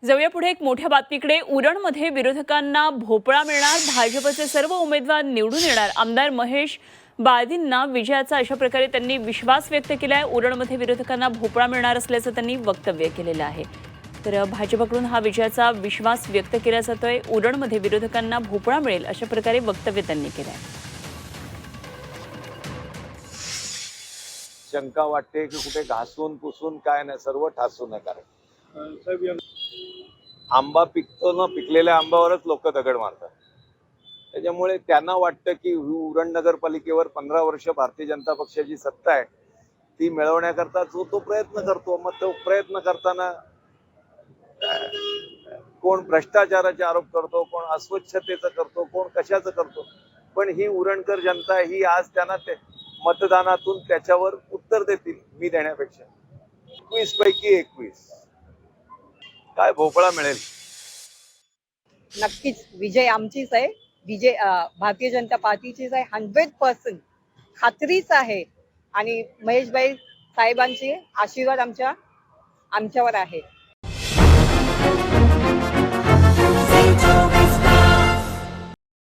जाऊया पुढे एक मोठ्या बातमीकडे। उरणमध्ये विरोधकांना भोपळा मिळणार, भाजपचे सर्व उमेदवार निवडून येणार। आमदार महेश बाळदींना विजयाचा अशा प्रकारे त्यांनी विश्वास व्यक्त केलाय। उरणमध्ये विरोधकांना भोपळा मिळणार असल्याचं त्यांनी वक्तव्य केलेलं आहे। तर भाजपकडून हा विजयाचा विश्वास व्यक्त केला जातोय। उरणमध्ये विरोधकांना भोपळा मिळेल अशा प्रकारे वक्तव्य त्यांनी केलंय। शंका वाटते की कुठे घासून पुसून काय नाही, सर्व ठासून आहे। कारण आंबा पिकतो ना, पिकलेल्या आंब्यावरच लोक दगड मारतात। त्याच्यामुळे त्यांना वाटतं की उरण नगरपालिकेवर 15 वर्ष भारतीय जनता पक्षाची सत्ता आहे, ती मिळवण्याकरता तो प्रयत्न करतो। मग तो प्रयत्न करताना कोण भ्रष्टाचाराचे आरोप करतो, कोण अस्वच्छतेचं करतो, कोण कशाचं करतो। पण ही उरणकर जनता ही आज त्यांना मतदानातून त्याच्यावर उत्तर देतील, मी देण्यापेक्षा। 21 पैकी 21 काय भोपळा मिळेल। नक्कीच विजय आमचीच आहे। विजय भारतीय जनता पार्टीचीच आहे। 100% खात्रीच आहे। आणि महेशभाई साहेबांचे आशीर्वाद आमच्यावर आहे।